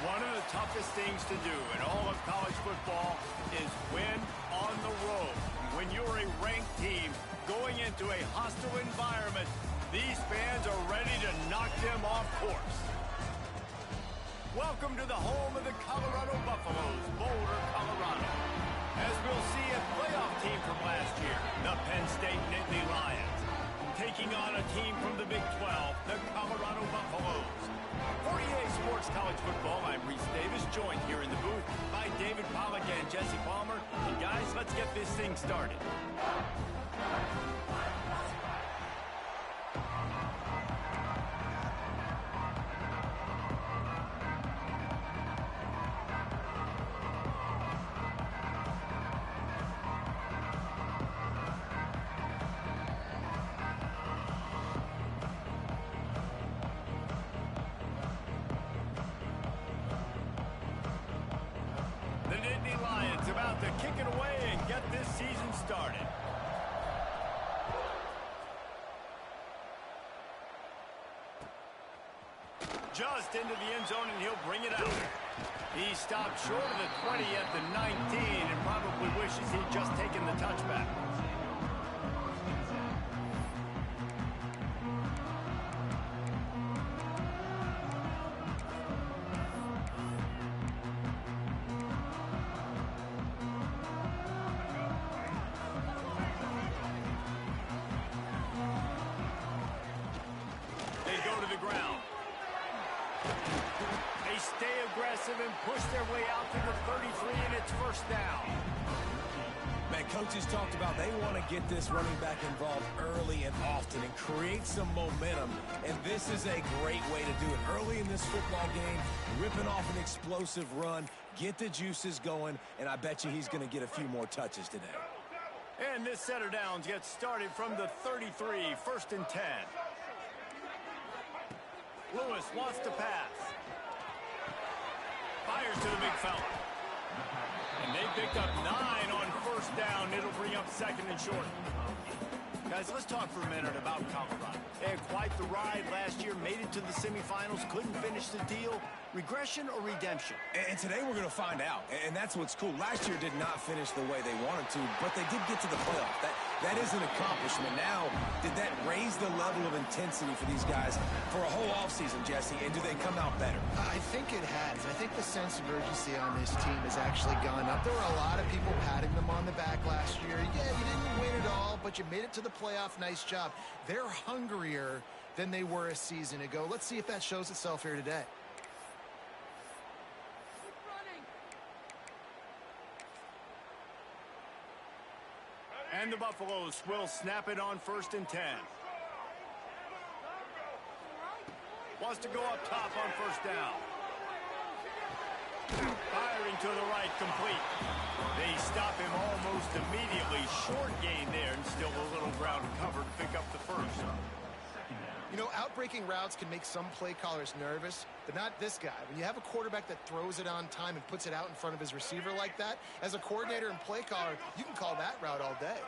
One of the toughest things to do in all of college football is win on the road. When you're a ranked team going into a hostile environment, these fans are ready to knock them off course. Welcome to the home of the Colorado Buffaloes, Boulder, Colorado. As we'll see, a playoff team from last year, the Penn State Nittany Lions, taking on a team from the Big 12, the Colorado Buffaloes. 48 Sports College Football, I'm Reese Davis, joined here in the booth by David Pollack and Jesse Palmer. And guys, let's get this thing started. The Nittany Lions about to kick it away and get this season started. Just into the end zone, and he'll bring it out. He stopped short of the 20 at the 19 and probably wishes he'd just taken the touchback. They stay aggressive and push their way out to the 33, and it's first down. Man, coaches talked about they want to get this running back involved early and often and create some momentum, and this is a great way to do it. Early in this football game, ripping off an explosive run, get the juices going, and I bet you he's going to get a few more touches today. And this set of downs gets started from the 33, first and 10. Lewis wants to pass. Fires to the big fella. And they picked up 9 on first down. It'll bring up second and short. Guys, let's talk for a minute about Colorado. They had quite the ride last year, made it to the semifinals, couldn't finish the deal. Regression or redemption? And today we're going to find out, and that's what's cool. Last year did not finish the way they wanted to, but they did get to the playoff. That is an accomplishment. Now, did that raise the level of intensity for these guys for a whole offseason, Jesse, and do they come out better? I think it has. I think the sense of urgency on this team has actually gone up. There were a lot of people patting them on the back last year. Yeah, you didn't win it all, but you made it to the playoff. Nice job. They're hungrier than they were a season ago. Let's see if that shows itself here today. And the Buffaloes will snap it on first and 10. Wants to go up top on first down. Firing to the right, complete. They stop him almost immediately. Short gain there, and still a little ground covered to pick up the first. You know, outbreaking routes can make some play callers nervous, but not this guy. When you have a quarterback that throws it on time and puts it out in front of his receiver like that, as a coordinator and play caller, you can call that route all day.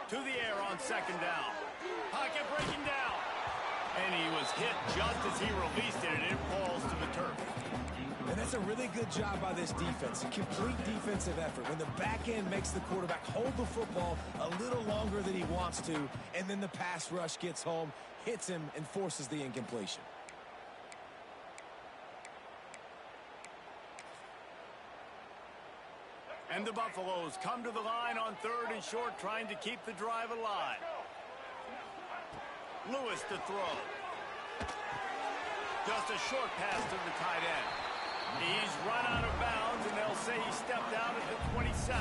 To the air on second down. Pocket breaking down. And he was hit just as he released it, and it falls to the turf. And that's a really good job by this defense, a complete defensive effort. When the back end makes the quarterback hold the football a little longer than he wants to, and then the pass rush gets home, hits him, and forces the incompletion. And the Buffaloes come to the line on third and short, trying to keep the drive alive. Lewis to throw. Just a short pass to the tight end. He's run out of bounds, and they'll say he stepped out at the 27.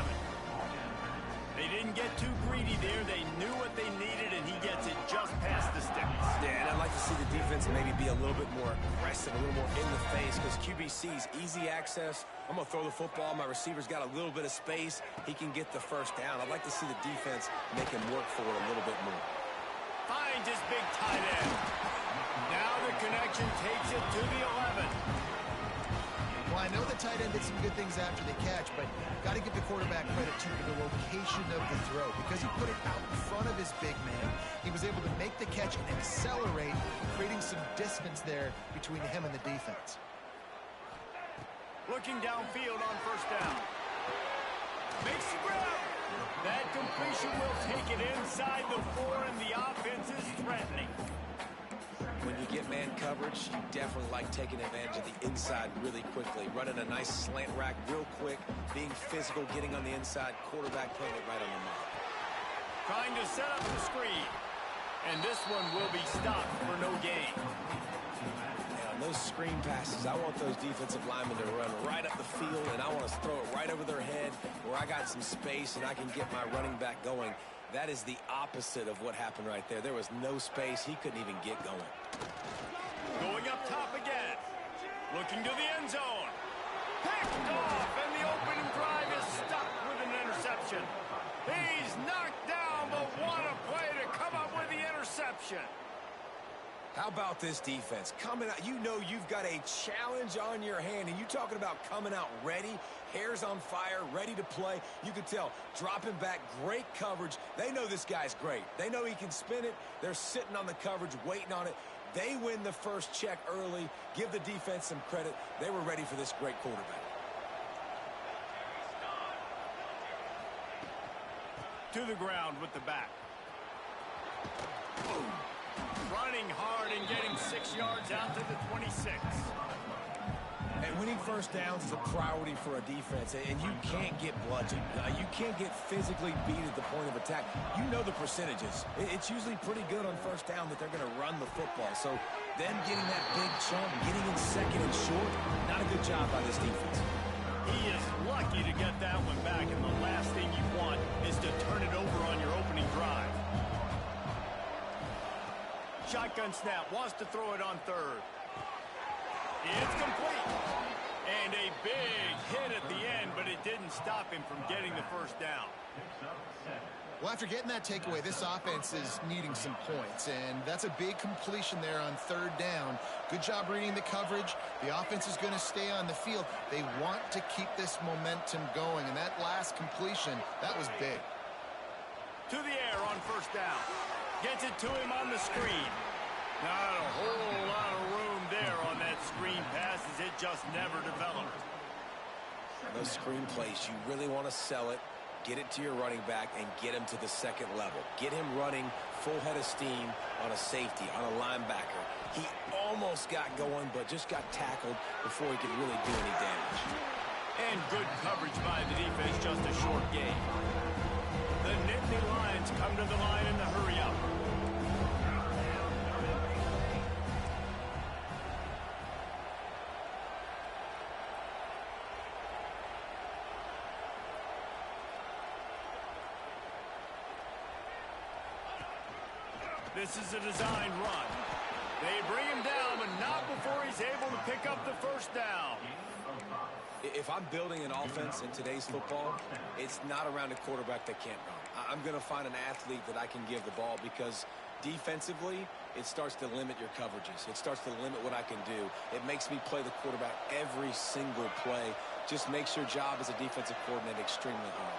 They didn't get too greedy there. They knew what they needed, and he gets it just past the sticks. Yeah, and I'd like to see the defense maybe be a little bit more aggressive, a little more in the face, because QBC's easy access. I'm going to throw the football. My receiver's got a little bit of space. He can get the first down. I'd like to see the defense make him work for it a little bit more. Finds his big tight end. Now the connection takes it to the 11. Well, I know the tight end did some good things after the catch, but got to give the quarterback credit to the location of the throw. Because he put it out in front of his big man, he was able to make the catch and accelerate, creating some distance there between him and the defense. Looking downfield on first down. Makes the grab. That completion will take it inside the 4, and the offense is threatening. When you get man coverage, you definitely like taking advantage of the inside really quickly. Running a nice slant rack real quick, being physical, getting on the inside, quarterback putting it right on the mark. Trying to set up the screen. And this one will be stopped for no gain. And on those screen passes, I want those defensive linemen to run right up the field, and I want to throw it right over their head where I got some space and I can get my running back going. That is the opposite of what happened right there. There was no space. He couldn't even get going. Going up top again. Looking to the end zone. Picked off, and the opening drive is stopped with an interception. He's knocked down, but what a play to come up with the interception. How about this defense? Coming out, you know you've got a challenge on your hand, and you talking about coming out ready, hairs on fire, ready to play. You can tell, dropping back, great coverage. They know this guy's great. They know he can spin it. They're sitting on the coverage, waiting on it. They win the first check early. Give the defense some credit. They were ready for this great quarterback. To the ground with the back. Running hard and getting 6 yards out to the 26. And winning first downs is a priority for a defense, and you can't get bludgeoned. You can't get physically beat at the point of attack. You know the percentages. It's usually pretty good on first down that they're going to run the football. So them getting that big chunk, getting in second and short, not a good job by this defense. He is lucky to get that one back, and the last thing you want is to turn it over on your opening drive. Shotgun snap, wants to throw it on third. It's complete. And a big hit at the end, but it didn't stop him from getting the first down. Well, after getting that takeaway, this offense is needing some points, and that's a big completion there on third down. Good job reading the coverage. The offense is going to stay on the field. They want to keep this momentum going, and that last completion, that was big. To the air on first down. Gets it to him on the screen. Not a whole lot of room there on that screen pass, as it just never developed. Those screen plays, you really want to sell it, get it to your running back, and get him to the second level. Get him running full head of steam on a safety, on a linebacker. He almost got going, but just got tackled before he could really do any damage. And good coverage by the defense, just a short gain. The Nittany Lions come to the line in the hurry-up. This is a designed run. They bring him down, but not before he's able to pick up the first down. If I'm building an offense in today's football, it's not around a quarterback that can't run. I'm going to find an athlete that I can give the ball, because defensively, it starts to limit your coverages. It starts to limit what I can do. It makes me play the quarterback every single play. Just makes your job as a defensive coordinator extremely hard.